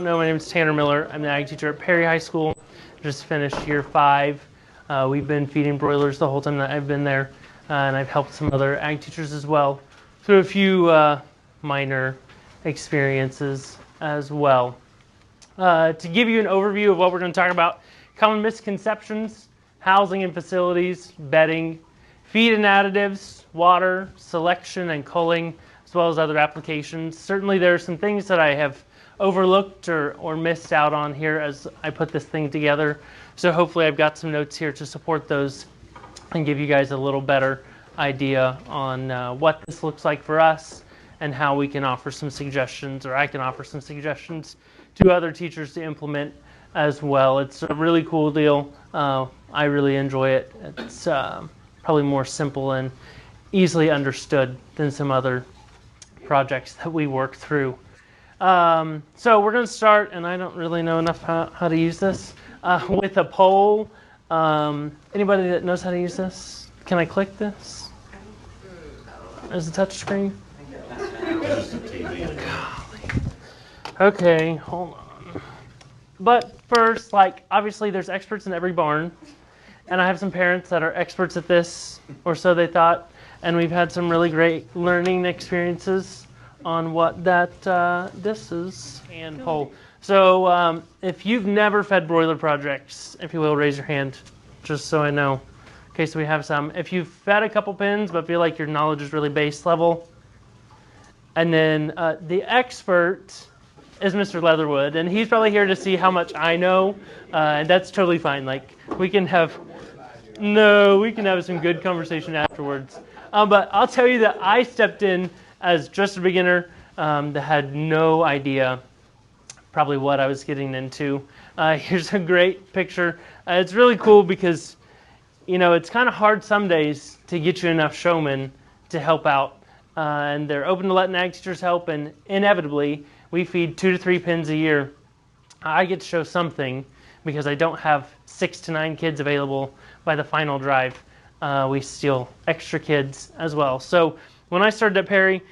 No, my name is Tanner Miller. I'm the ag teacher at Perry High School. Just finished year 5. We've been feeding broilers the whole time that I've been there, and I've helped some other ag teachers as well through a few minor experiences as well. To give you an overview of what we're going to talk about: common misconceptions, housing and facilities, bedding, feed and additives, water, selection and culling, as well as other applications. Certainly there are some things that I have overlooked or missed out on here as I put this thing together. So hopefully I've got some notes here to support those and give you guys a little better idea on what this looks like for us and how we can offer some suggestions, or I can offer some suggestions to other teachers to implement as well. It's a really cool deal. I really enjoy it. It's probably more simple and easily understood than some other projects that we work through. So we're going to start, and I don't really know enough how to use this, with a poll. Anybody that knows how to use this? Can I click this? As a touch screen? Okay, hold on. But first, obviously there's experts in every barn, and I have some parents that are experts at this, or so they thought, and we've had some really great learning experiences on what this is and poll. So if you've never fed broiler projects, if you will, raise your hand, just so I know. Okay, so we have some. If you've fed a couple pens but feel like your knowledge is really base level. And then the expert is Mr. Leatherwood, and he's probably here to see how much I know, and that's totally fine. We can have some good conversation afterwards. But I'll tell you that I stepped in as just a beginner that had no idea probably what I was getting into. Here's a great picture. It's really cool because, it's kind of hard some days to get you enough showmen to help out. And they're open to letting ag teachers help, and inevitably, we feed 2 to 3 pens a year. I get to show something because I don't have 6 to 9 kids available by the final drive. We steal extra kids as well. So when I started at Perry,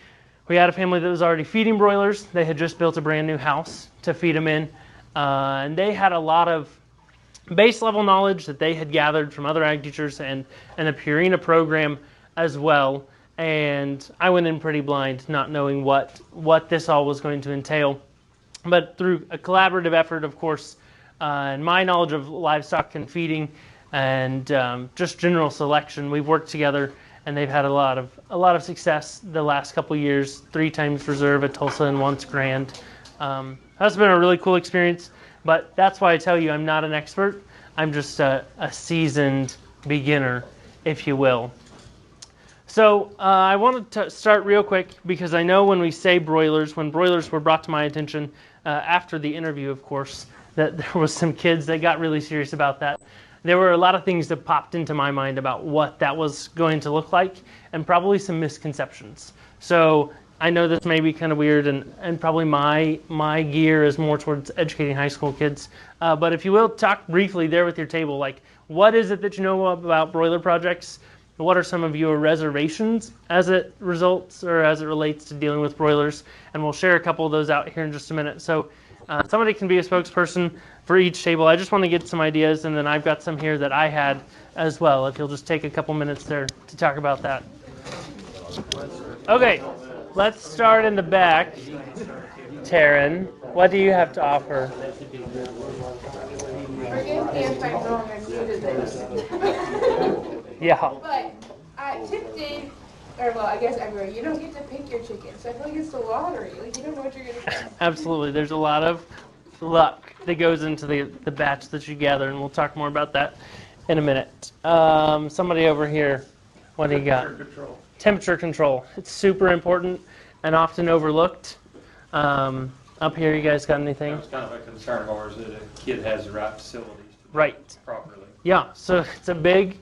we had a family that was already feeding broilers. They had just built a brand new house to feed them in. And they had a lot of base level knowledge that they had gathered from other ag teachers and the Purina program as well. And I went in pretty blind, not knowing what this all was going to entail. But through a collaborative effort, of course, and my knowledge of livestock and feeding and just general selection, we've worked together, and they've had a lot of success the last couple of years. 3 times reserve at Tulsa and once grand. That's been a really cool experience. But that's why I tell you I'm not an expert. I'm just a seasoned beginner, if you will. So I wanted to start real quick because I know when we say broilers, when broilers were brought to my attention after the interview, of course, that there was some kids that got really serious about that. There were a lot of things that popped into my mind about what that was going to look like, and probably some misconceptions. So I know this may be kind of weird, and probably my gear is more towards educating high school kids. But if you will, talk briefly there with your table, what is it that you know about broiler projects? What are some of your reservations as it results or as it relates to dealing with broilers? And we'll share a couple of those out here in just a minute. So somebody can be a spokesperson for each table. I just want to get some ideas, and then I've got some here that I had as well, if you'll just take a couple minutes there to talk about that. Okay, let's start in the back. Taryn, what do you have to offer? Forgive me if I'm wrong, I'm new to this. Yeah. But at Tipton, I guess everywhere, you don't get to pick your chicken. So I feel like it's the lottery. You don't know what you're going to get. Absolutely. There's a lot of luck that goes into the batch that you gather, and we'll talk more about that in a minute. Somebody over here, what do you got? Temperature control. Temperature control. It's super important and often overlooked. Up here, you guys got anything? It's kind of a concern of ours that a kid has the right facilities to do Right. properly. Yeah, so it's a big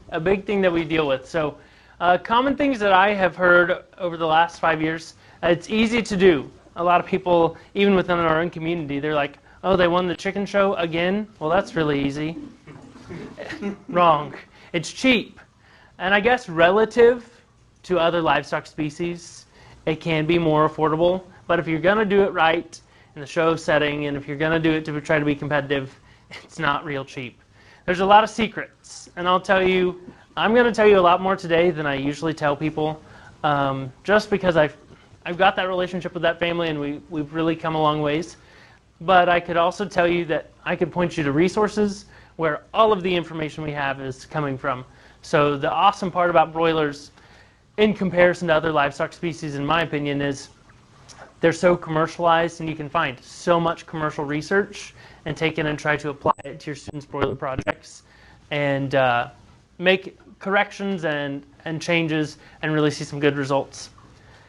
thing that we deal with. So common things that I have heard over the last 5 years, it's easy to do. A lot of people, even within our own community, they're like, oh, they won the chicken show again? Well, that's really easy. Wrong. It's cheap. And I guess relative to other livestock species, it can be more affordable. But if you're going to do it right, in the show setting, and if you're going to do it to try to be competitive, it's not real cheap. There's a lot of secrets, and I'm going to tell you a lot more today than I usually tell people, just because I've got that relationship with that family, and we've really come a long ways. But I could also tell you that I could point you to resources where all of the information we have is coming from. So the awesome part about broilers, in comparison to other livestock species, in my opinion, is they're so commercialized, and you can find so much commercial research and take it and try to apply it to your students' broiler projects and make corrections and changes and really see some good results.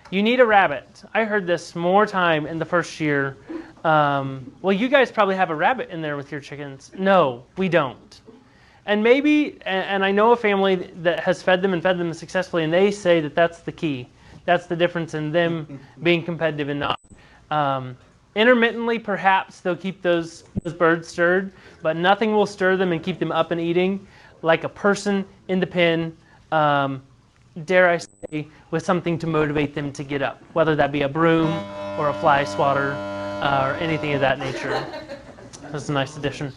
You need a rabbit. I heard this more time in the first year. Well, you guys probably have a rabbit in there with your chickens. No, we don't. And maybe, and I know a family that has fed them successfully, and they say that that's the key. That's the difference in them being competitive and not. Intermittently, perhaps they'll keep those birds stirred, but nothing will stir them and keep them up and eating like a person in the pen, dare I say, with something to motivate them to get up, whether that be a broom or a fly swatter or anything of that nature. That's a nice addition.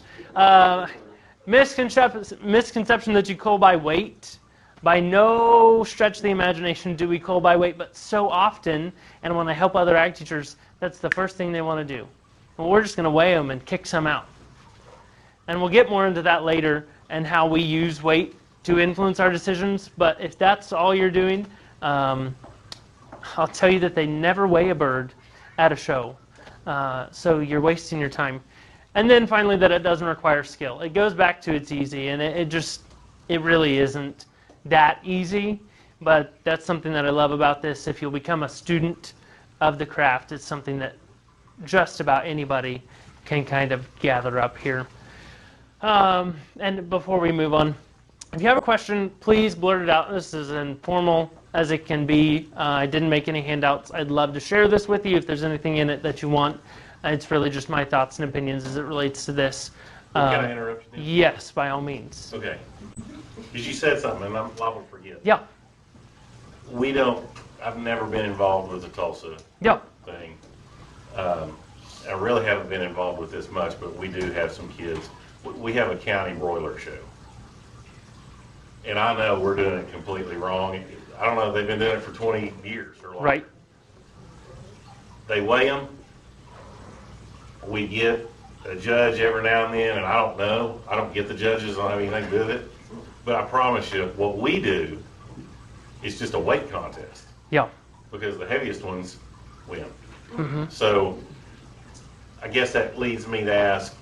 Misconception that you cull by weight. By no stretch of the imagination do we cull by weight, but so often, and when I help other ag teachers, that's the first thing they want to do. Well, we're just going to weigh them and kick some out. And we'll get more into that later and how we use weight to influence our decisions. But if that's all you're doing, I'll tell you that they never weigh a bird at a show. So you're wasting your time. And then finally, that it doesn't require skill. It goes back to it's easy, and it really isn't that easy. But that's something that I love about this. If you'll become a student of the craft, it's something that just about anybody can kind of gather up here. And before we move on, if you have a question, please blurt it out. This is as informal as it can be. I didn't make any handouts. I'd love to share this with you if there's anything in it that you want. It's really just my thoughts and opinions as it relates to this. Can I interrupt you? Yes, by all means. Okay. Because you said something, and I'm liable to forget. Yeah. I've never been involved with the Tulsa Yeah. thing. I really haven't been involved with this much, but we do have some kids. We have a county broiler show. And I know we're doing it completely wrong. I don't know, they've been doing it for 20 years or longer. Right. They weigh them. We get a judge every now and then, and I don't know. I don't get the judges. I don't have anything to do with it. But I promise you, what we do is just a weight contest. Yeah. Because the heaviest ones win. Mm-hmm. So I guess that leads me to ask,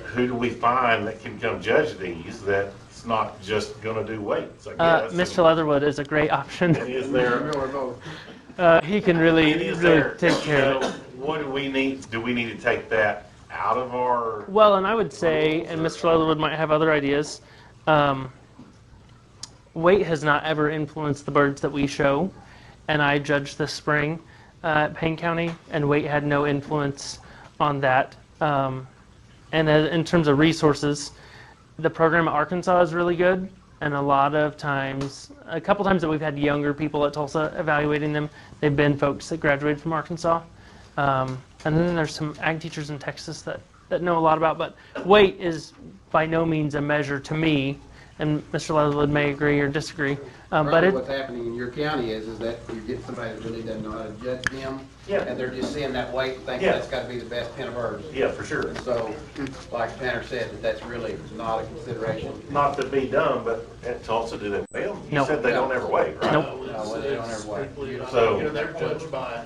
who do we find that can come judge these that's not just going to do weights, I guess? Mr. Leatherwood is a great option. And is there... He can really take care of it. What do we need? Do we need to take that out of our... Well, and I would say, and Mr. Leatherwood might have other ideas, weight has not ever influenced the birds that we show. And I judged this spring at Payne County, and weight had no influence on that. And in terms of resources, the program at Arkansas is really good. And a couple times that we've had younger people at Tulsa evaluating them, they've been folks that graduated from Arkansas. And then there's some ag teachers in Texas that know a lot about, but weight is by no means a measure to me, and Mr. Leatherwood may agree or disagree. But what's happening in your county is that you get somebody that really doesn't know how to judge them, Yeah. and they're just seeing that weight and think Yeah. that's got to be the best pen of birds. Yeah, for sure. And so, like Tanner said, that's really not a consideration. Not to be dumb, but at Tulsa, do they weigh them? You No. said they don't ever weigh, right? Nope. No, they don't ever weigh. So- They're judged by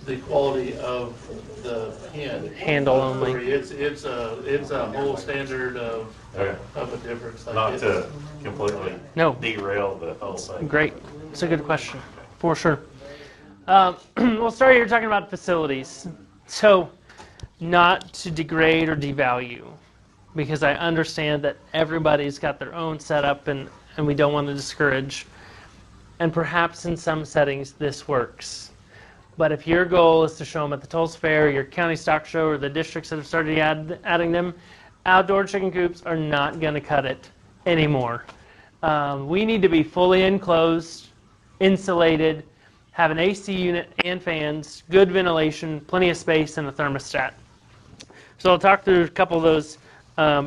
the quality of the pen. Handle only. It's a whole standard of Okay. a difference. Like Not it's- to completely No. derail the whole thing. Great. It's a good question, for sure. We'll start here talking about facilities. So, not to degrade or devalue, because I understand that everybody's got their own setup and we don't want to discourage. And perhaps in some settings this works. But if your goal is to show them at the Tulsa Fair, your county stock show, or the districts that have started adding them, outdoor chicken coops are not going to cut it anymore. We need to be fully enclosed, insulated, have an AC unit and fans, good ventilation, plenty of space, and a thermostat. So I'll talk through a couple of those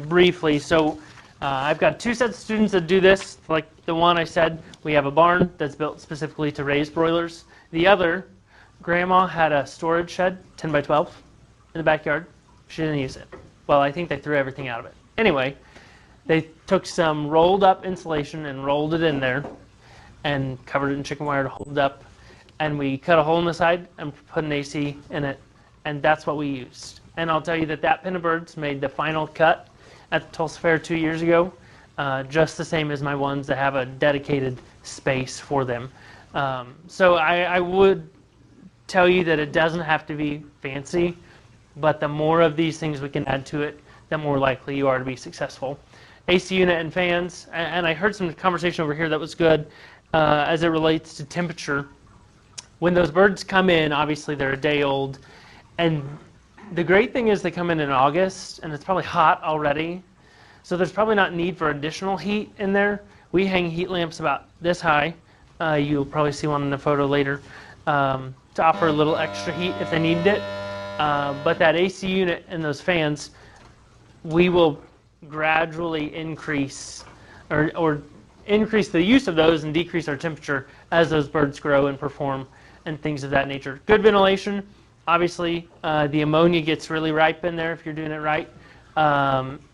briefly. So I've got 2 sets of students that do this. Like the one I said, we have a barn that's built specifically to raise broilers. The other, Grandma had a storage shed, 10 by 12, in the backyard. She didn't use it. Well, I think they threw everything out of it. Anyway, they took some rolled up insulation and rolled it in there and covered it in chicken wire to hold it up. And we cut a hole in the side and put an AC in it. And that's what we used. And I'll tell you that that pen of birds made the final cut at the Tulsa Fair 2 years ago, just the same as my ones that have a dedicated space for them. So I would tell you that it doesn't have to be fancy, but the more of these things we can add to it, the more likely you are to be successful. AC unit and fans, and I heard some conversation over here that was good as it relates to temperature. When those birds come in, obviously they're a day old, and the great thing is they come in August, and it's probably hot already, so there's probably not need for additional heat in there. We hang heat lamps about this high. You'll probably see one in the photo later, to offer a little extra heat if they needed it. But that AC unit and those fans, we will gradually increase or increase the use of those and decrease our temperature as those birds grow and perform and things of that nature. Good ventilation. Obviously, the ammonia gets really ripe in there if you're doing it right.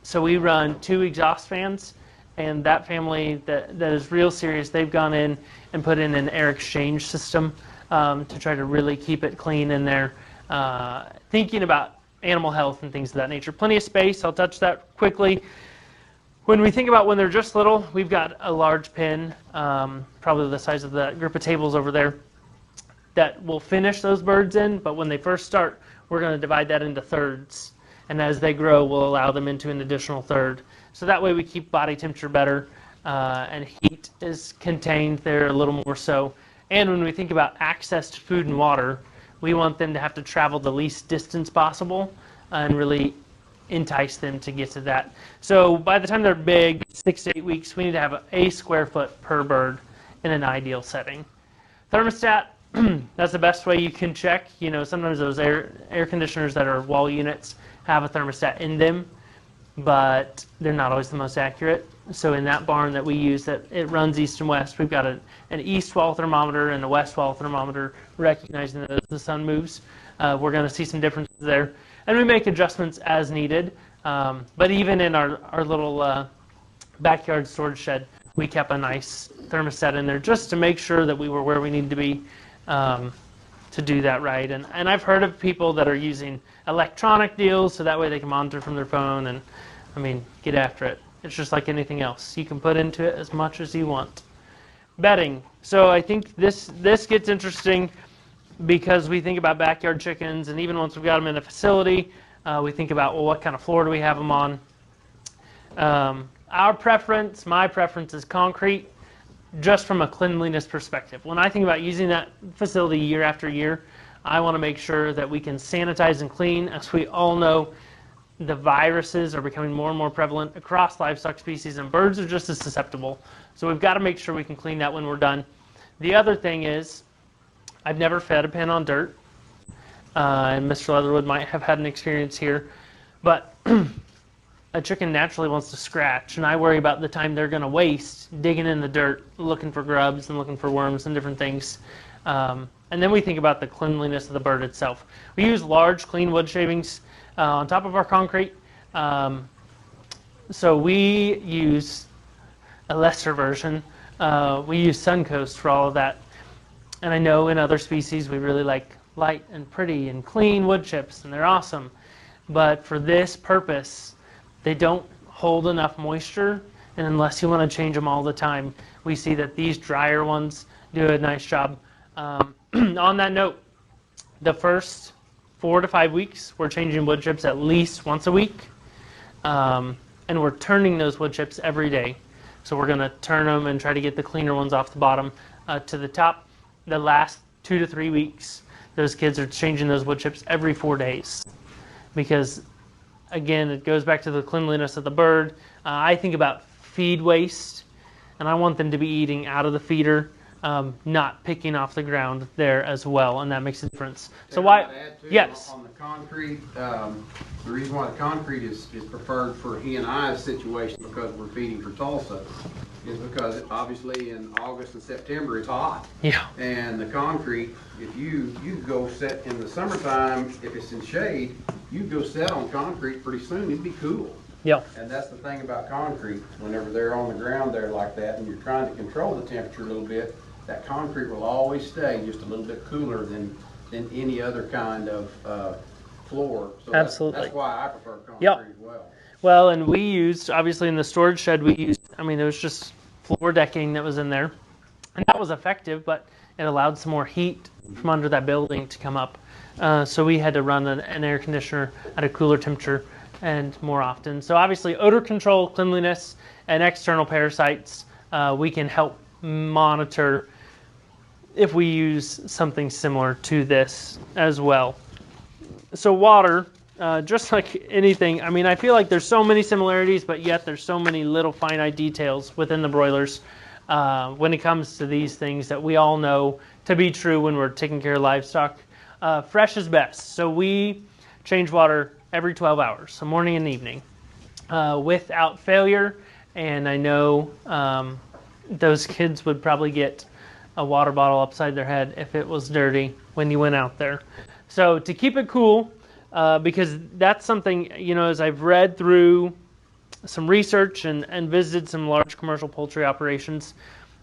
So we run 2 exhaust fans, and that family that is real serious, they've gone in and put in an air exchange system to try to really keep it clean in there, thinking about animal health and things of that nature. Plenty of space. I'll touch that quickly. When we think about when they're just little, we've got a large pen, probably the size of that group of tables over there, that will finish those birds in, but when they first start, we're going to divide that into thirds. And as they grow, we'll allow them into an additional third. So that way we keep body temperature better, and heat is contained there a little more so. And when we think about access to food and water, we want them to have to travel the least distance possible and really entice them to get to that. So by the time they're big, 6 to 8 weeks, we need to have a square foot per bird in an ideal setting. Thermostat, that's the best way you can check. You know, sometimes those air conditioners that are wall units have a thermostat in them, but they're not always the most accurate. So in that barn that we use, that it runs east and west, we've got an east wall thermometer and a west wall thermometer, recognizing that as the sun moves, we're going to see some differences there. And we make adjustments as needed. But even in our little backyard storage shed, we kept a nice thermostat in there just to make sure that we were where we need to be to do that right. And I've heard of people that are using electronic deals so that way they can monitor from their phone, and I mean, get after it. It's just like anything else. You can put into it as much as you want. Bedding. So I think this gets interesting because we think about backyard chickens, and even once we've got them in a facility, we think about, well, what kind of floor do we have them on? My preference is concrete, just from a cleanliness perspective. When I think about using that facility year after year, I want to make sure that we can sanitize and clean. As we all know, the viruses are becoming more and more prevalent across livestock species, and birds are just as susceptible. So we've got to make sure we can clean that when we're done. The other thing is, I've never fed a pen on dirt, and Mr. Leatherwood might have had an experience here, but a chicken naturally wants to scratch, and I worry about the time they're going to waste digging in the dirt, looking for grubs and looking for worms and different things. And then we think about the cleanliness of the bird itself. We use large, clean wood shavings on top of our concrete. So we use a lesser version. We use Suncoast for all of that. And I know in other species we really like light and pretty and clean wood chips, and they're awesome. But for this purpose, they don't hold enough moisture, and unless you want to change them all the time, we see that these drier ones do a nice job. On that note, the first 4 to 5 weeks, we're changing wood chips at least once a week, and we're turning those wood chips every day. So we're going to turn them and try to get the cleaner ones off the bottom to the top. The last 2 to 3 weeks, those kids are changing those wood chips every 4 days, because again, it goes back to the cleanliness of the bird. I think about feed waste, and I want them to be eating out of the feeder. not picking off the ground there as well, and that makes a difference. So And why? I'd add too, Yes. On the concrete, the reason why the concrete is preferred for he and I's situation, because we're feeding for Tulsa, is because obviously in August and September it's hot. Yeah. And the concrete, if you go set in the summertime, if it's in shade, you go set on concrete pretty soon, it'd be cool. Yep. And that's the thing about concrete, whenever they're on the ground there like that and you're trying to control the temperature a little bit, that concrete will always stay just a little bit cooler than any other kind of floor. So Absolutely. That's why I prefer concrete Yep. as well. Well, and we used, obviously in the storage shed, it was just floor decking that was in there. And that was effective, but it allowed some more heat from under that building to come up. So we had to run an air conditioner at a cooler temperature and more often. So obviously odor control, cleanliness, and external parasites, we can help monitor if we use something similar to this as well. So water, just like anything, I mean, I feel like there's so many similarities, but yet there's so many little finite details within the broilers when it comes to these things that we all know to be true when we're taking care of livestock. Fresh is best. So we change water every 12 hours, so morning and evening, without failure. And I know those kids would probably get a water bottle upside their head if it was dirty when you went out there. So to keep it cool, because that's something, as I've read through some research and visited some large commercial poultry operations,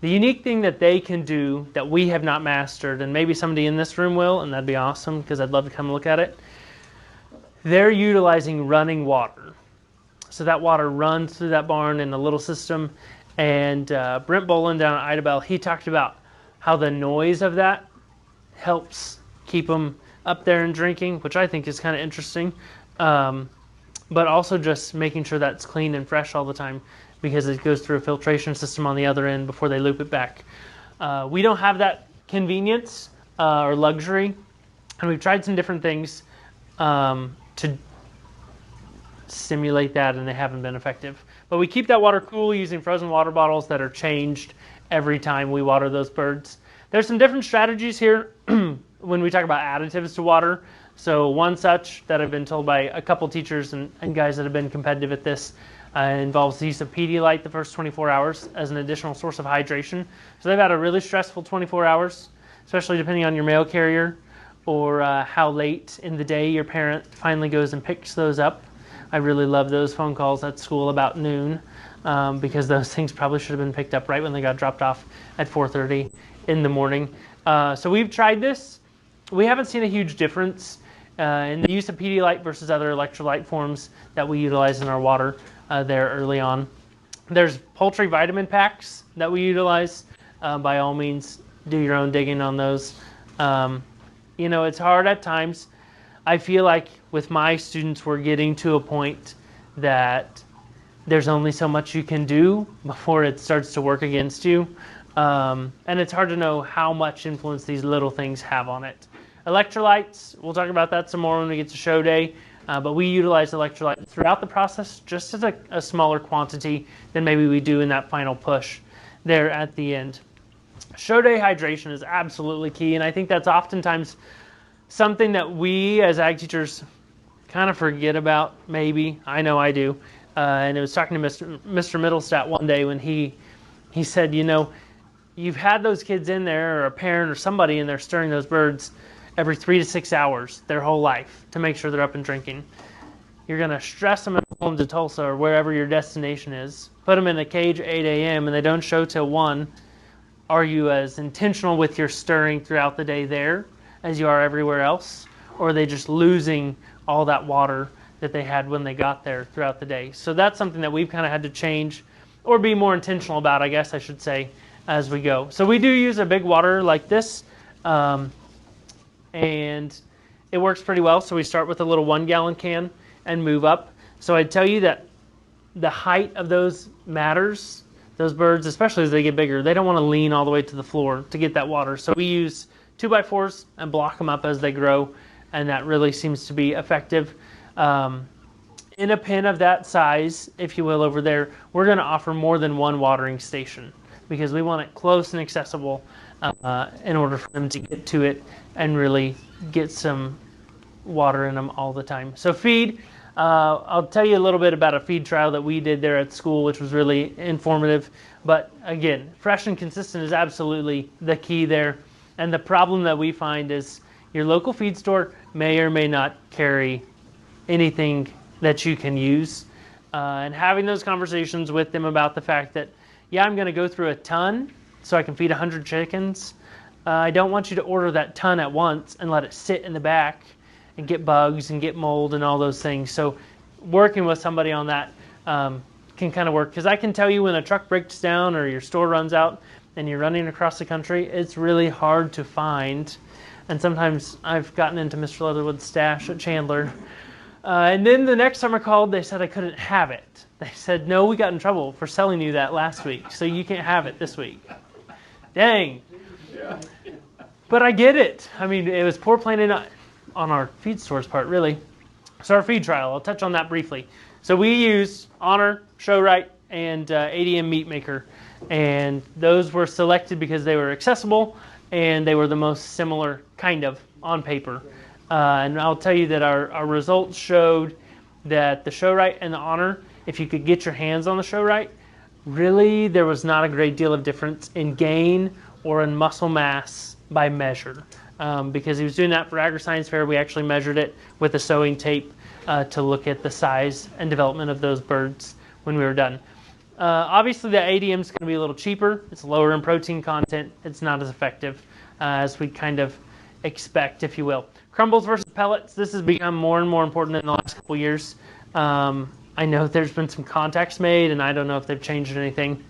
the unique thing that they can do that we have not mastered, and maybe somebody in this room will, and that'd be awesome because I'd love to come look at it, they're utilizing running water. So that water runs through that barn in a little system. And Brent Bolin down at Idabel, he talked about how the noise of that helps keep them up there and drinking, which I think is kind of interesting. But also just making sure that's clean and fresh all the time because it goes through a filtration system on the other end before they loop it back. We don't have that convenience or luxury, and we've tried some different things to simulate that, and they haven't been effective. But we keep that water cool using frozen water bottles that are changed every time we water those birds. There's some different strategies here when we talk about additives to water. So one such that I've been told by a couple teachers and guys that have been competitive at this involves the use of Pedialyte the first 24 hours as an additional source of hydration. So they've had a really stressful 24 hours, especially depending on your mail carrier or how late in the day your parent finally goes and picks those up. I really love those phone calls at school about noon because those things probably should have been picked up right when they got dropped off at 4:30 in the morning. So we've tried this. We haven't seen a huge difference in the use of Pedialyte versus other electrolyte forms that we utilize in our water there early on. There's poultry vitamin packs that we utilize. By all means, do your own digging on those. It's hard at times. I feel like with my students, we're getting to a point that there's only so much you can do before it starts to work against you. And it's hard to know how much influence these little things have on it. Electrolytes, we'll talk about that some more when we get to show day. But we utilize electrolytes throughout the process, just as a smaller quantity than maybe we do in that final push there at the end. Show day hydration is absolutely key, and I think that's oftentimes something that we as ag teachers kind of forget about, maybe. I know I do. And I was talking to Mr. Middlestat one day when he said, you've had those kids in there or a parent or somebody in there stirring those birds every 3 to 6 hours their whole life to make sure they're up and drinking. You're going to stress them at home to Tulsa or wherever your destination is. Put them in a cage at 8 a.m. and they don't show till 1. Are you as intentional with your stirring throughout the day there as you are everywhere else? Or are they just losing all that water that they had when they got there throughout the day? So that's something that we've kind of had to change or be more intentional about, I guess I should say, as we go. So we do use a big water like this, and it works pretty well. So we start with a little 1-gallon can and move up. So I'd tell you that the height of those matters. Those birds, especially as they get bigger, they don't want to lean all the way to the floor to get that water. So we use 2x4s and block them up as they grow, and that really seems to be effective. In a pen of that size, if you will, over there, we're going to offer more than one watering station because we want it close and accessible in order for them to get to it and really get some water in them all the time. So feed, I'll tell you a little bit about a feed trial that we did there at school, which was really informative. But again, fresh and consistent is absolutely the key there. And the problem that we find is your local feed store may or may not carry anything that you can use. And having those conversations with them about the fact that, yeah, I'm going to go through a ton so I can feed 100 chickens. I don't want you to order that ton at once and let it sit in the back and get bugs and get mold and all those things. So working with somebody on that can kind of work. Because I can tell you when a truck breaks down or your store runs out and you're running across the country, it's really hard to find. And sometimes I've gotten into Mr. Leatherwood's stash at Chandler. And then the next time I called, they said I couldn't have it. They said, no, we got in trouble for selling you that last week, so you can't have it this week. Dang. Yeah. But I get it. I mean, it was poor planning on our feed store's part, really. So our feed trial, I'll touch on that briefly. So we use Honor, ShowRite, and ADM Meat Maker. And those were selected because they were accessible and they were the most similar, kind of, on paper. And I'll tell you that our results showed that the ShowRite and the Honor, if you could get your hands on the ShowRite, really there was not a great deal of difference in gain or in muscle mass by measure. Because he was doing that for Agri-Science Fair, we actually measured it with a sewing tape to look at the size and development of those birds when we were done. Obviously the ADM is going to be a little cheaper. It's lower in protein content. It's not as effective as we kind of expect, if you will. Crumbles versus pellets, this has become more and more important in the last couple years. I know there's been some contacts made, and I don't know if they've changed anything.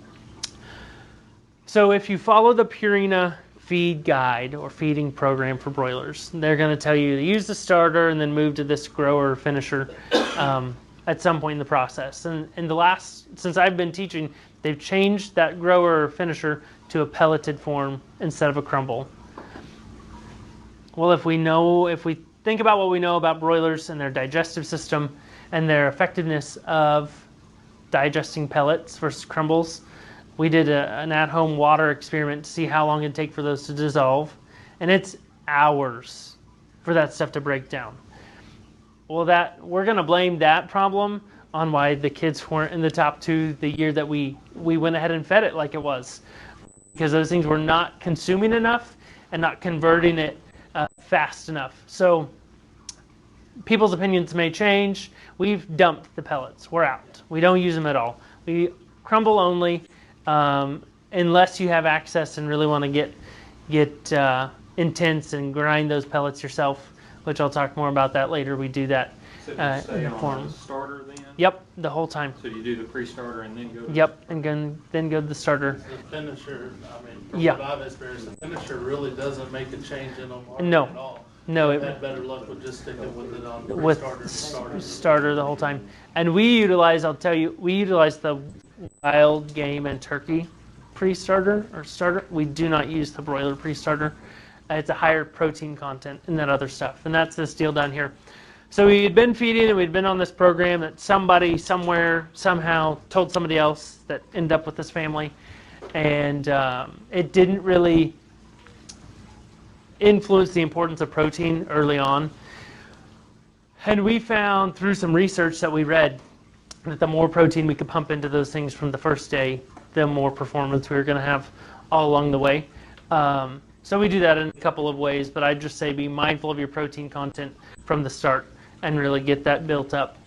So if you follow the Purina feed guide or feeding program for broilers, they're going to tell you to use the starter and then move to this grower finisher at some point in the process. And in the since I've been teaching, they've changed that grower finisher to a pelleted form instead of a crumble. Well, if we think about what we know about broilers and their digestive system and their effectiveness of digesting pellets versus crumbles, we did an at-home water experiment to see how long it'd take for those to dissolve, and it's hours for that stuff to break down. Well, we're going to blame that problem on why the kids weren't in the top 2 the year that we went ahead and fed it like it was, because those things were not consuming enough and not converting it fast enough. So people's opinions may change. We've dumped the pellets. We're out. We don't use them at all. We crumble only unless you have access and really want to get intense and grind those pellets yourself, which I'll talk more about that later. We do that So do you stay in the form. on the starter then? Yep, the whole time. So you do the pre-starter and then go to Yep, and then go to the starter. The finisher, I mean, from Yeah. what I've experienced, the finisher really doesn't make a change in the market No. at all. No, I've it had better luck with just sticking with it on with pre-starter and starter. starter the whole time. And I'll tell you, we utilize the wild game and turkey pre-starter or starter. We do not use the broiler pre-starter. It's a higher protein content and that other stuff. And that's this deal down here. So we had been feeding and we'd been on this program that somebody somewhere somehow told somebody else that ended up with this family. And it didn't really influence the importance of protein early on. And we found through some research that we read that the more protein we could pump into those things from the first day, the more performance we were going to have all along the way. So we do that in a couple of ways, but I'd just say be mindful of your protein content from the start and really get that built up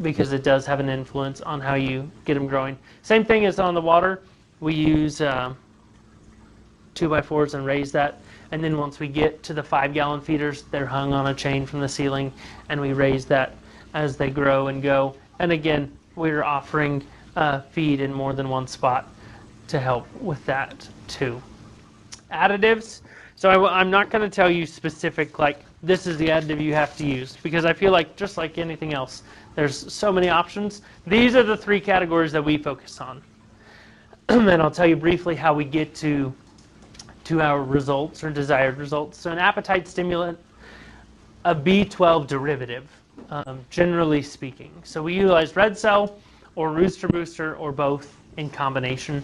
because it does have an influence on how you get them growing. Same thing as on the water. We use 2x4s and raise that. And then once we get to the 5-gallon feeders, they're hung on a chain from the ceiling, and we raise that as they grow and go. And again, we're offering feed in more than one spot to help with that too. Additives. So I'm not going to tell you specific, like, this is the additive you have to use, because I feel like just like anything else, there's so many options. These are the 3 categories that we focus on. And I'll tell you briefly how we get to our results or desired results. So an appetite stimulant, a B12 derivative, generally speaking. So we utilize red cell or rooster booster or both in combination.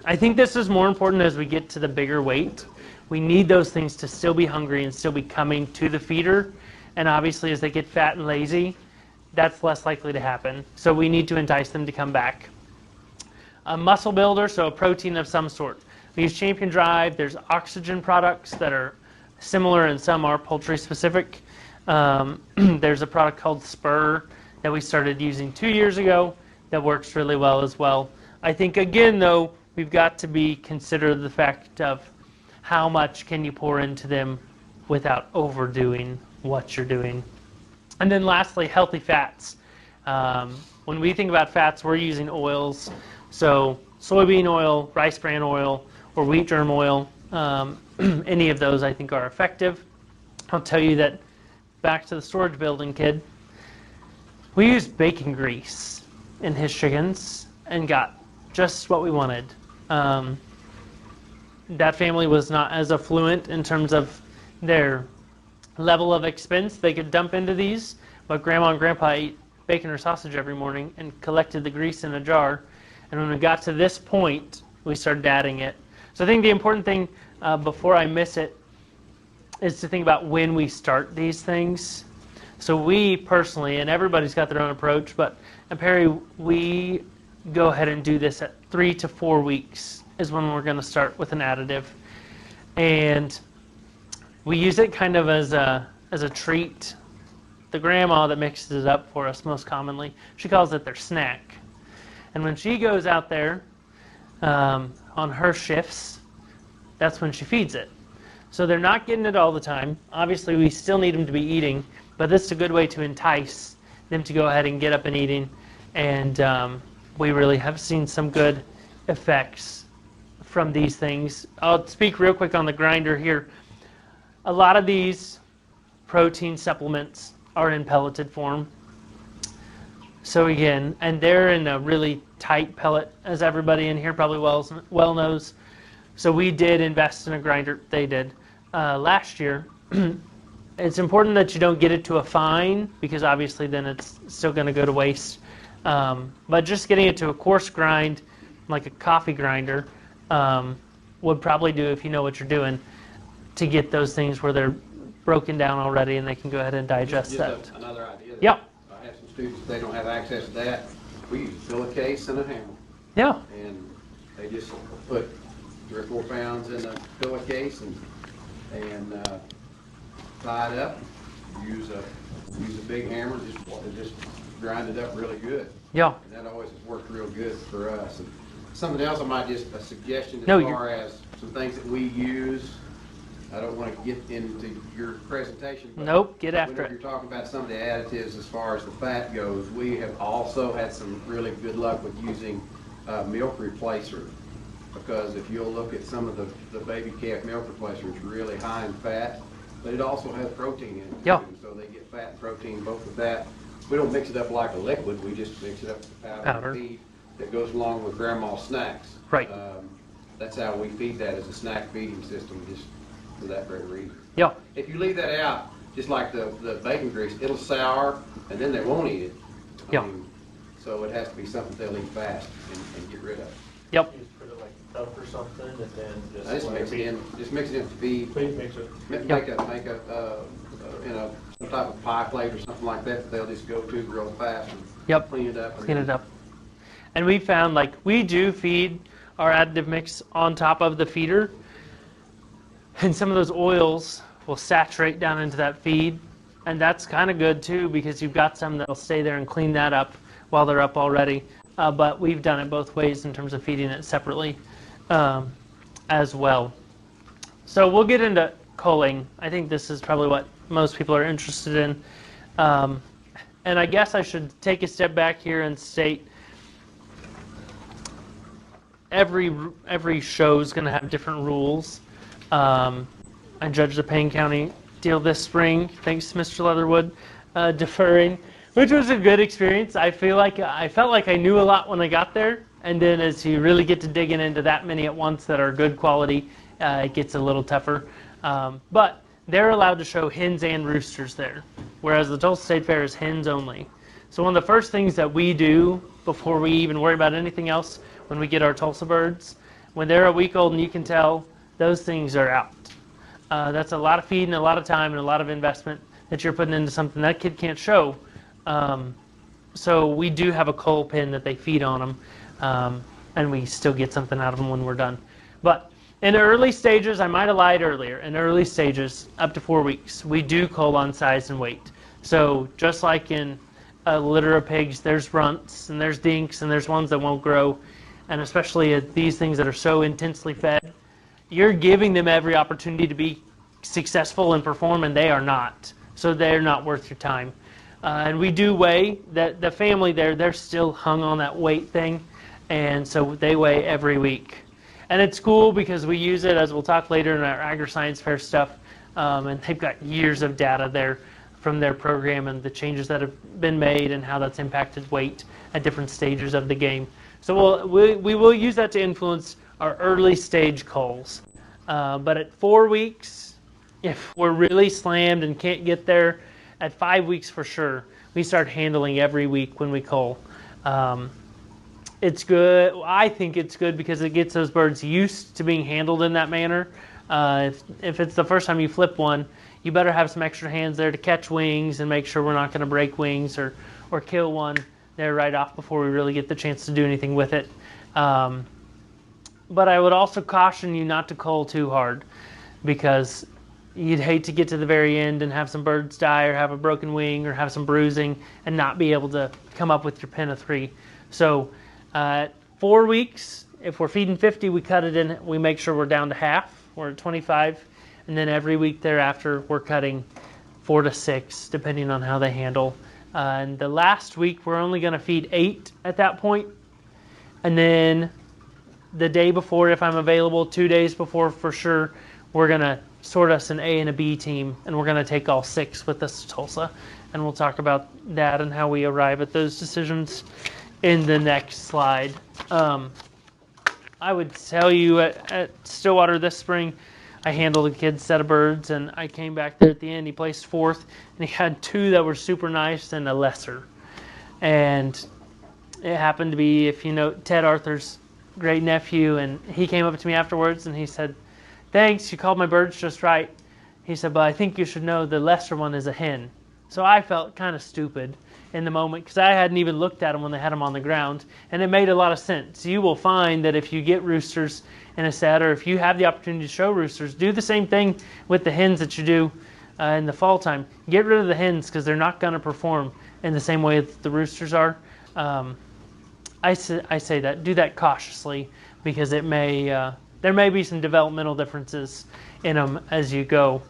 I think this is more important as we get to the bigger weight. We need those things to still be hungry and still be coming to the feeder. And obviously as they get fat and lazy, that's less likely to happen. So we need to entice them to come back. A muscle builder, so a protein of some sort. We use Champion Drive. There's oxygen products that are similar and some are poultry specific. There's a product called Spur that we started using 2 years ago that works really well as well. I think again though, we've got to consider the fact of how much can you pour into them without overdoing what you're doing. And then lastly, healthy fats. When we think about fats, we're using oils. So soybean oil, rice bran oil, or wheat germ oil. Any of those I think are effective. I'll tell you that back to the storage building kid, we used bacon grease in his chickens and got just what we wanted. That family was not as affluent in terms of their level of expense they could dump into these, but Grandma and Grandpa ate bacon or sausage every morning and collected the grease in a jar. And when we got to this point, we started adding it. So I think the important thing, before I miss it, is to think about when we start these things. So we personally, and everybody's got their own approach, but at Perry, we go ahead and do this at 3 to 4 weeks is when we're going to start with an additive. And we use it kind of as a treat. The grandma that mixes it up for us most commonly, she calls it their snack. And when she goes out there on her shifts, that's when she feeds it. So they're not getting it all the time. Obviously, we still need them to be eating, but this is a good way to entice them to go ahead and get up and eating. And we really have seen some good effects from these things. I'll speak real quick on the grinder here. A lot of these protein supplements are in pelleted form. So again, and they're in a really tight pellet, as everybody in here probably well knows. So we did invest in a grinder, they did, last year. It's important that you don't get it to a fine, because obviously then it's still going to go to waste. But just getting it to a coarse grind, like a coffee grinder, would probably do if you know what you're doing, to get those things where they're broken down already and they can go ahead and digest Just that. another idea. Yep. I have some students, they don't have access to that. We use a pillowcase and a hammer. Yeah. And they just put 3 or 4 pounds in a pillowcase and tie it up. Use a big hammer, just grind it up really good. Yeah. And that always has worked real good for us. And something else I might just, a suggestion as No, far as some things that we use. I don't want to get into your presentation. But Nope, get after whenever it. you're talking about some of the additives as far as the fat goes, we have also had some really good luck with using milk replacer. Because if you'll look at some of the baby calf milk replacer, it's really high in fat, but it also has protein in it. Yeah. Too. So they get fat and protein both with that. We don't mix it up like a liquid, we just mix it up with powder and feed that goes along with grandma's snacks. Right. That's how we feed that, as a snack feeding system, just for that very reason. Yeah. If you leave that out, just like the bacon grease, it'll sour and then they won't eat it. Yeah. So it has to be something they'll eat fast and get rid of. Yep. Just put it like a cup or something, and then I just mix it in, to feed. Mix it. Make a you know, some type of pie plate or something like that they'll just go to real fast and Yep. clean it up. Clean it up. And we found, like, we do feed our additive mix on top of the feeder, and some of those oils will saturate down into that feed, and that's kind of good too, because you've got some that'll stay there and clean that up while they're up already. But we've done it both ways in terms of feeding it separately as well. So we'll get into culling. I think this is probably what most people are interested in. And I guess I should take a step back here and state every show is going to have different rules. I judged the Payne County deal this spring, thanks to Mr. Leatherwood deferring, which was a good experience. I felt like I knew a lot when I got there, and then as you really get to digging into that many at once that are good quality, it gets a little tougher. But they're allowed to show hens and roosters there, whereas the Tulsa State Fair is hens only. So one of the first things that we do before we even worry about anything else when we get our Tulsa birds, when they're a week old and you can tell, those things are out. That's a lot of feed and a lot of time and a lot of investment that you're putting into something that kid can't show. So we do have a coal pen that they feed on them, and we still get something out of them when we're done. But in the early stages, I might have lied earlier, in early stages, up to 4 weeks, we do cull on size and weight. So just like in a litter of pigs, there's runts and there's dinks and there's ones that won't grow. And especially at these things that are so intensely fed, you're giving them every opportunity to be successful and perform, and they are not. So they're not worth your time. And we do weigh. That the family there, they're still hung on that weight thing, and so they weigh every week. And it's cool because we use it, as we'll talk later in our agri-science fair stuff, and they've got years of data there from their program and the changes that have been made and how that's impacted weight at different stages of the game. So we will use that to influence our early stage culls. But at 4 weeks, if we're really slammed and can't get there, at 5 weeks for sure, we start handling every week when we cull. It's good. I think it's good because it gets those birds used to being handled in that manner. If it's the first time you flip one, you better have some extra hands there to catch wings and make sure we're not going to break wings or kill one there right off before we really get the chance to do anything with it. But I would also caution you not to cull too hard, because you'd hate to get to the very end and have some birds die or have a broken wing or have some bruising and not be able to come up with your pen of 3. So 4 weeks, if we're feeding 50, we cut it in. We make sure we're down to half. We're at 25. And then every week thereafter, we're cutting 4 to 6, depending on how they handle. And the last week, we're only going to feed 8 at that point. And then the day before, if I'm available, 2 days before for sure, we're going to sort us an A and a B team, and we're going to take all 6 with us to Tulsa. And we'll talk about that and how we arrive at those decisions in the next slide. I would tell you at Stillwater this spring, I handled a kid's set of birds, and I came back there at the end. He placed 4th, and he had 2 that were super nice and a lesser. And it happened to be, if you know, Ted Arthur's great nephew, and he came up to me afterwards, and he said, "Thanks, you called my birds just right." He said, "But I think you should know the lesser one is a hen." So I felt kind of stupid in the moment because I hadn't even looked at them when they had them on the ground, and it made a lot of sense. You will find that if you get roosters in a set, or if you have the opportunity to show roosters, do the same thing with the hens that you do in the fall time. Get rid of the hens because they're not going to perform in the same way that the roosters are. I say that, do that cautiously, because it may there may be some developmental differences in them as you go,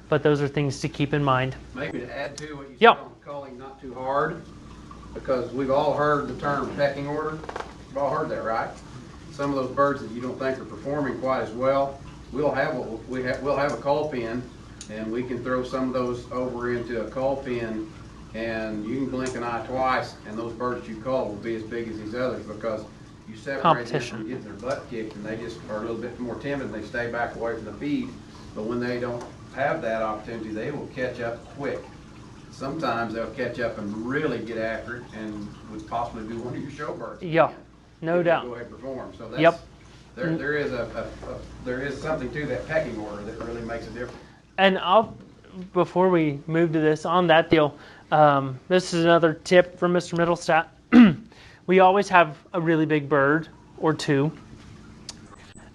but those are things to keep in mind. Maybe to add to what you said Yep. on culling not too hard, because we've all heard the term pecking order. We've all heard that, right? Some of those birds that you don't think are performing quite as well, we'll have a cull pen, and we can throw some of those over into a cull pen, and you can blink an eye twice, and those birds you cull will be as big as these others, because you separate them from getting their butt kicked, and they just are a little bit more timid, and they stay back away from the feed. But when they don't have that opportunity, they will catch up quick. Sometimes they'll catch up and really get after it, and would possibly be one of your show birds. Yeah, no doubt. Go ahead and perform. So that's, Yep. there is something to that pecking order that really makes a difference. And before we move to this, on that deal, this is another tip from Mr. Middlestat. We always have a really big bird or 2.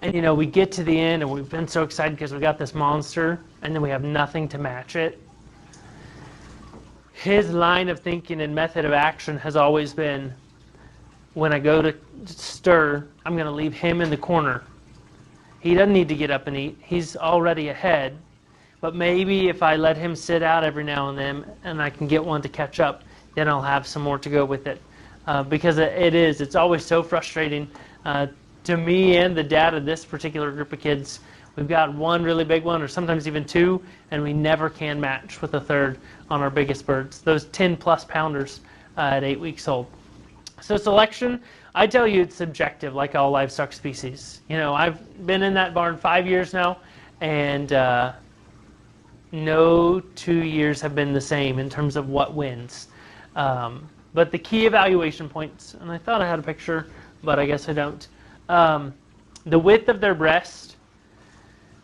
And you know, we get to the end and we've been so excited because we got this monster, and then we have nothing to match it. His line of thinking and method of action has always been, when I go to stir, I'm going to leave him in the corner. He doesn't need to get up and eat. He's already ahead. But maybe if I let him sit out every now and then and I can get one to catch up, then I'll have some more to go with it. Because it's always so frustrating to me and the dad of this particular group of kids. We've got one really big one, or sometimes even 2, and we never can match with a third on our biggest birds, those 10-plus pounders at 8 weeks old. So selection, I tell you, it's subjective, like all livestock species. You know, I've been in that barn 5 years now, and no 2 years have been the same in terms of what wins. But the key evaluation points, and I thought I had a picture, but I guess I don't. the width of their breast,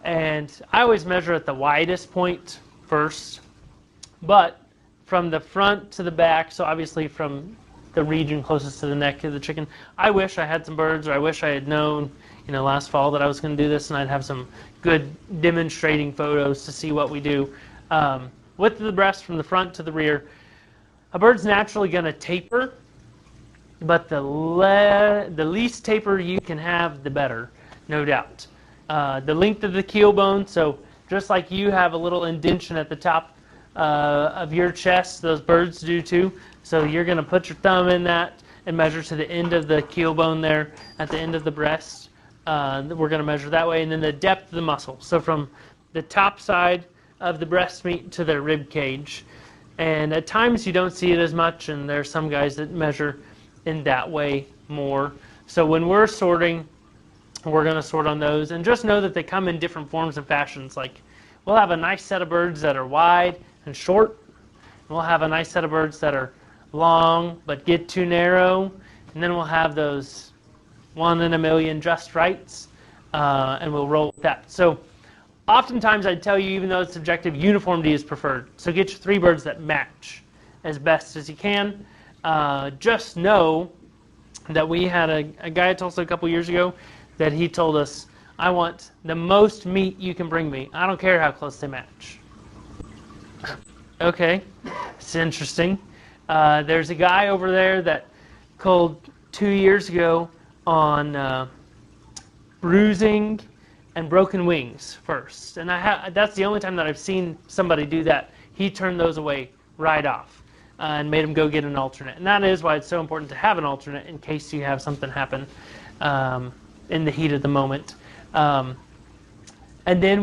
and I always measure at the widest point first, but from the front to the back, so obviously from the region closest to the neck of the chicken. I wish I had some birds, or I wish I had known, last fall that I was going to do this, and I'd have some good demonstrating photos to see what we do. Width of the breast from the front to the rear. A bird's naturally going to taper, but the least taper you can have, the better, no doubt. The length of the keel bone, so just like you have a little indentation at the top of your chest, those birds do too. So you're going to put your thumb in that and measure to the end of the keel bone there at the end of the breast. We're going to measure that way. And then the depth of the muscle. So from the top side of the breast meat to their rib cage. And at times you don't see it as much, and there's some guys that measure in that way more. So when we're sorting, we're going to sort on those. And just know that they come in different forms and fashions. Like we'll have a nice set of birds that are wide and short. We'll have a nice set of birds that are long but get too narrow. And then we'll have those 1 in a million just rights. And we'll roll with that. So oftentimes I'd tell you, even though it's subjective, uniformity is preferred. So get your 3 birds that match as best as you can. Just know that we had a guy at Tulsa a couple years ago that he told us, I want the most meat you can bring me. I don't care how close they match. Okay, it's interesting. There's a guy over there that called 2 years ago on bruising and broken wings first. And that's the only time that I've seen somebody do that. He turned those away right off and made them go get an alternate. And that is why it's so important to have an alternate in case you have something happen in the heat of the moment. And then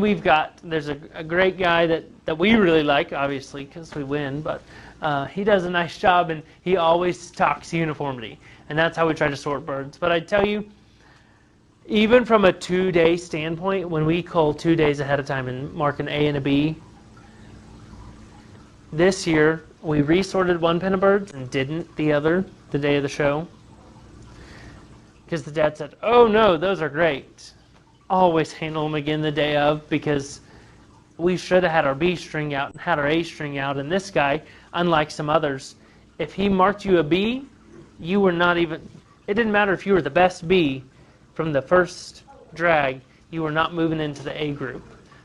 there's a great guy that we really like, obviously, because we win, but he does a nice job, and he always talks uniformity. And that's how we try to sort birds. But I tell you, even from a 2-day standpoint, when we cull 2 days ahead of time and mark an A and a B, this year we resorted 1 pen of birds and didn't the other, the day of the show. Because the dad said, oh no, those are great. Always handle them again the day of, because we should have had our B string out and had our A string out. And this guy, unlike some others, if he marked you a B, you were not even, it didn't matter if you were the best B from the first drag, you were not moving into the A group.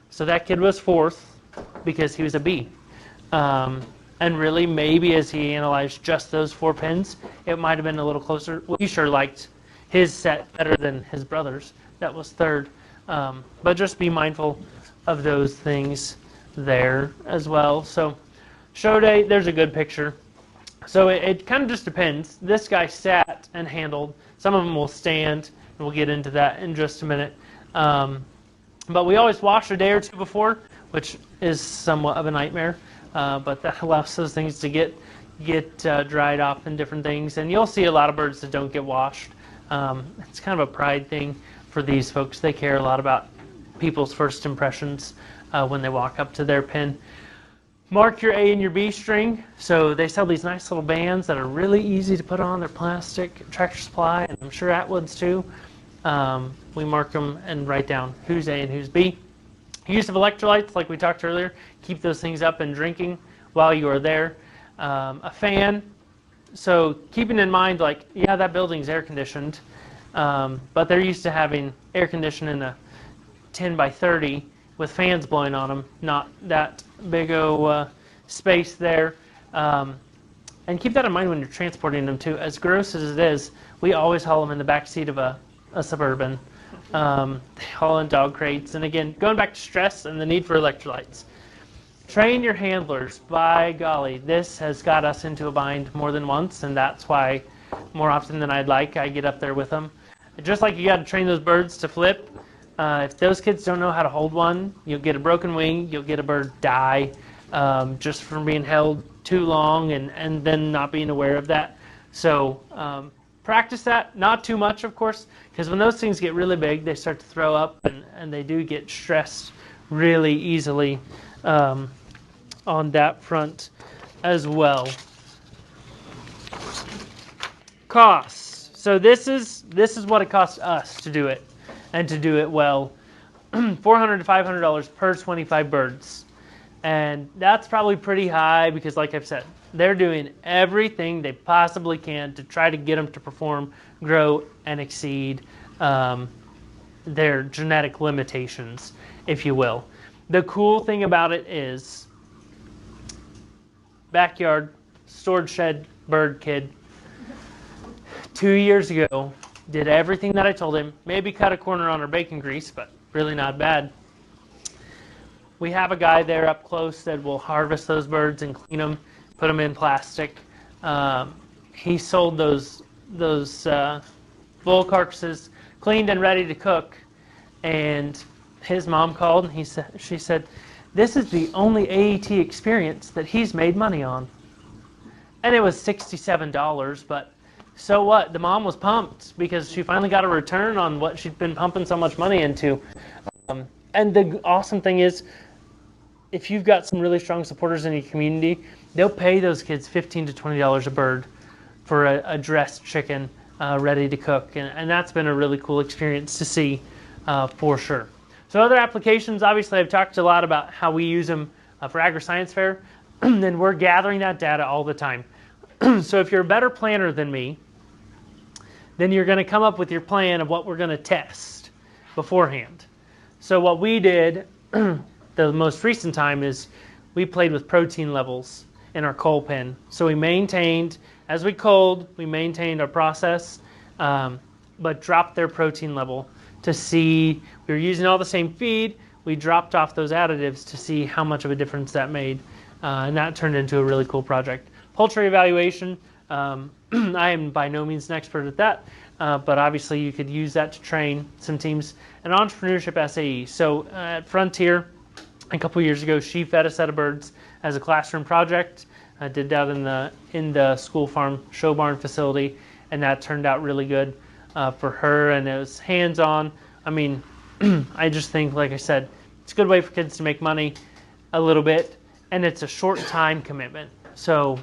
So that kid was 4th because he was a B. And really, maybe as he analyzed just those 4 pins, it might have been a little closer. We sure liked his set better than his brother's. That was 3rd. But just be mindful of those things there as well. So show day, there's a good picture. So it kind of just depends. This guy sat and handled. Some of them will stand, and we'll get into that in just a minute. But we always wash a day or 2 before, which is somewhat of a nightmare. But that allows those things to get dried off and different things. And you'll see a lot of birds that don't get washed. It's kind of a pride thing for these folks. They care a lot about people's first impressions when they walk up to their pen. Mark your A and your B string. So they sell these nice little bands that are really easy to put on. They're plastic, Tractor Supply, and I'm sure Atwood's too. We mark them and write down who's A and who's B. Use of electrolytes, like we talked earlier, keep those things up and drinking while you are there. A fan, so keeping in mind, like, yeah, that building's air conditioned, but they're used to having air conditioning in a 10 by 30 with fans blowing on them, not that big space there. And keep that in mind when you're transporting them too. As gross as it is, we always haul them in the back seat of a Suburban. They haul in dog crates. And again, going back to stress and the need for electrolytes. Train your handlers. By golly, this has got us into a bind more than once, and that's why more often than I'd like, I get up there with them. Just like you got to train those birds to flip. If those kids don't know how to hold one, you'll get a broken wing, you'll get a bird die just from being held too long and then not being aware of that. So practice that, not too much, of course, because when those things get really big, they start to throw up and they do get stressed really easily on that front as well. Costs. So this is what it costs us to do it. and to do it well, $400 to $500 per 25 birds. And that's probably pretty high because, like I've said, they're doing everything they possibly can to try to get them to perform, grow, and exceed their genetic limitations, if you will. The cool thing about it is, backyard, storage shed, bird kid, 2 years ago, did everything that I told him, maybe cut a corner on our bacon grease, but really not bad. We have a guy there up close that will harvest those birds and clean them, put them in plastic. He sold those bull carcasses cleaned and ready to cook, and his mom called and she said, this is the only AET experience that he's made money on. And it was $67, but so what? The mom was pumped because she finally got a return on what she'd been pumping so much money into. And the awesome thing is, if you've got some really strong supporters in your community, they'll pay those kids $15 to $20 a bird for a dressed chicken ready to cook. And that's been a really cool experience to see for sure. So other applications, obviously I've talked a lot about how we use them for Agri-Science Fair, and we're gathering that data all the time. So if you're a better planner than me, then you're going to come up with your plan of what we're going to test beforehand. So what we did the most recent time is we played with protein levels in our coal pen. So we maintained, as we culled, we maintained our process, but dropped their protein level to see, we were using all the same feed, we dropped off those additives to see how much of a difference that made. And that turned into a really cool project. Poultry evaluation, I am by no means an expert at that, but obviously you could use that to train some teams. And entrepreneurship SAE. So at Frontier, a couple years ago, she fed a set of birds as a classroom project. I did that in the school farm show barn facility, and that turned out really good for her, and it was hands-on. I mean, I just think, like I said, it's a good way for kids to make money a little bit, and it's a short time commitment. So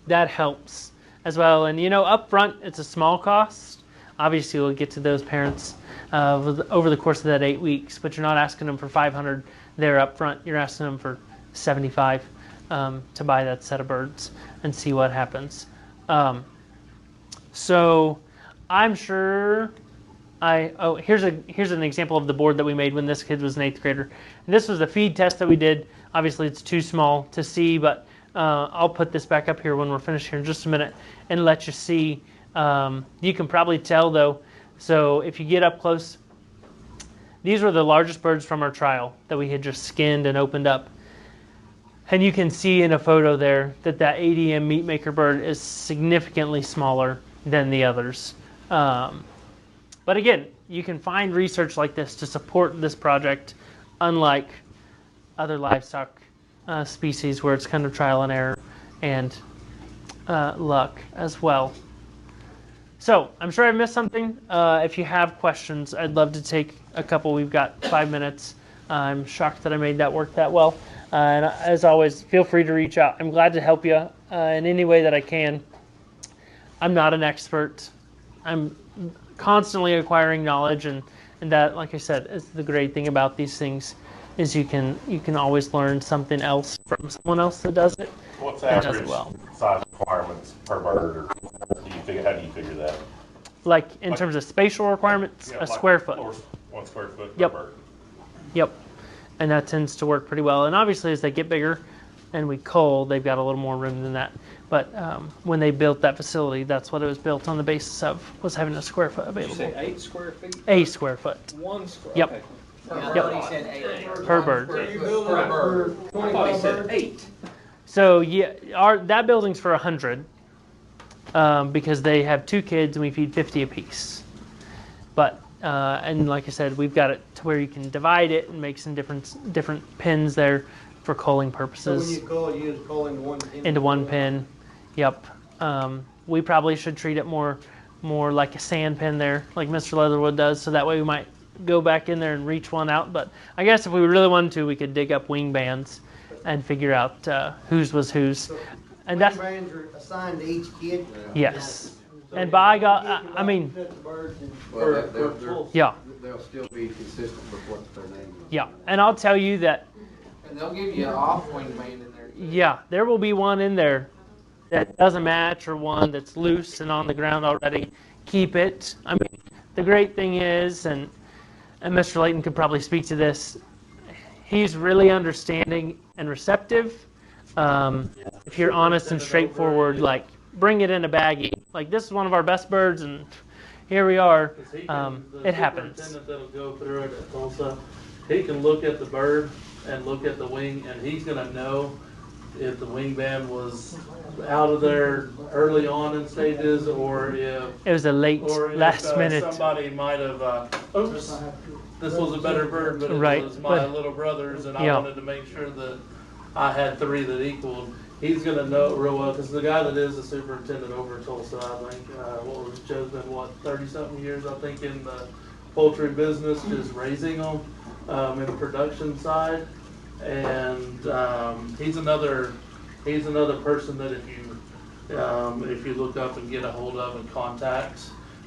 that helps as well. And you know, up front, it's a small cost. Obviously, we'll get to those parents over the course of that 8 weeks, but you're not asking them for $500 there up front. You're asking them for $75 to buy that set of birds and see what happens. So I'm sure here's an example of the board that we made when this kid was an 8th grader. And this was a feed test that we did. Obviously, it's too small to see, but I'll put this back up here when we're finished here in just a minute and let you see. You can probably tell though. So if you get up close, these were the largest birds from our trial that we had just skinned and opened up. And you can see in a photo there that ADM meat maker bird is significantly smaller than the others. But again, you can find research like this to support this project, unlike other livestock species where it's kind of trial and error and luck as well. So I'm sure I missed something. If you have questions, I'd love to take a couple. We've got 5 minutes. I'm shocked that I made that work that well. And as always, feel free to reach out. I'm glad to help you in any way that I can. I'm not an expert. I'm constantly acquiring knowledge, and that, like I said, is the great thing about these things, is you can always learn something else from someone else that does it. What's and average does it well. size requirements per bird, or how do you figure that? Like in terms of spatial requirements, Yeah, square foot. Or 1 square foot per Yep. bird. Yep. And that tends to work pretty well. And obviously, as they get bigger and we cull, they've got a little more room than that. But when they built that facility, that's what it was built on the basis of, was having a square foot Did you available. say 8 square feet? A square foot. 1 square. Yep. Okay. Yep. Per bird. You build a bird. I thought he said 8. So yeah, that building's for 100 because they have 2 kids and we feed 50 apiece. But and like I said, we've got it to where you can divide it and make some different pins there for culling purposes. So when you cull, you use culling one pin into one pin. Yep. We probably should treat it more like a sand pin there, like Mr. Leatherwood does. So that way we might go back in there and reach one out. But I guess if we really wanted to, we could dig up wing bands and figure out whose was whose. And that's bands are assigned to each kid. yes. And by God, I mean, Well, yeah. they'll still be consistent with what their name is. Yeah, and I'll tell you that, And they'll give you an off-wing mane in there. yeah, there will be one in there that doesn't match or one that's loose and on the ground already. Keep it. I mean, the great thing is, and Mr. Layton could probably speak to this, he's really understanding and receptive. If you're honest and straightforward, like, bring it in a baggie. Like, this is one of our best birds, and here we are. It happens. The superintendent that'll go through it at Tulsa, he can look at the bird and look at the wing, and he's gonna know if the wing band was out of there early on in stages, or if It was a late, or if last minute. somebody might have, oops, this was a better bird, but it Right, was my but- little brother's, and I Yeah. wanted to make sure that I had three that equaled. He's gonna know real well, because the guy that is the superintendent over in Tulsa, I think, Joe's been, 30-something years, I think, in the poultry business, just raising them, in the production side. And, he's another person that if you look up and get a hold of and contact,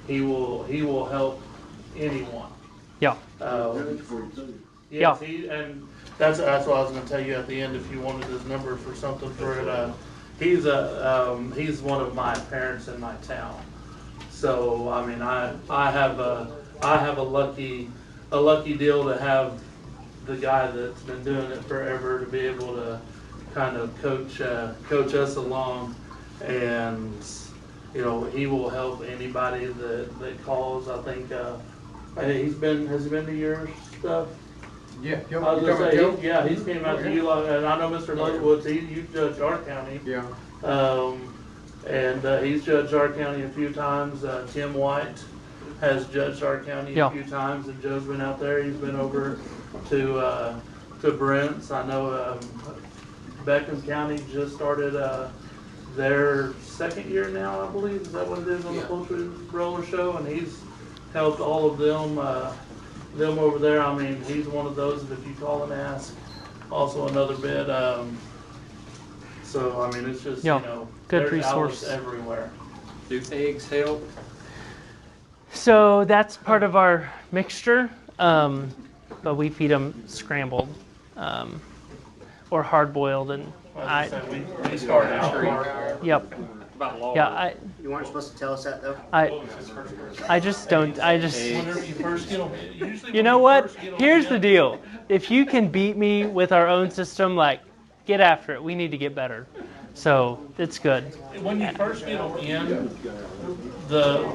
he will help anyone. Yeah. Yes, and that's what I was gonna tell you at the end, if you wanted his number for something for it. He's one of my parents in my town. So, I mean, I have a lucky deal to have the guy that's been doing it forever to be able to kind of coach us along, and he will help anybody that calls. I think has he been to your stuff? Yeah. I was gonna say, he's came out to you, and I know Mr. Leatherwoods, you judge our county. Yeah. And he's judged our county a few times. Tim White has judged our county a few times, and Joe's been out there. He's been over to Brent's. I know Beckham County just started their second year now, I believe. Is that what it is on the Poultry Broiler Show? And he's helped all of them over there. I mean, he's one of those that if you call and ask, also another bid. So, I mean, it's just, good there's resource outlets everywhere. Do eggs help? So that's part of our mixture, but we feed them scrambled or hard boiled, and We start out. yep. Yeah, You weren't supposed to tell us that though? I just don't. Whenever you first get them, usually. You know what? Here's the deal. If you can beat me with our own system, like, get after it. We need to get better. So it's good. When you first get them in,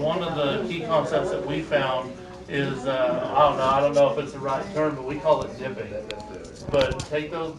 one of the key concepts that we found is I don't know if it's the right term, but we call it dipping. But take those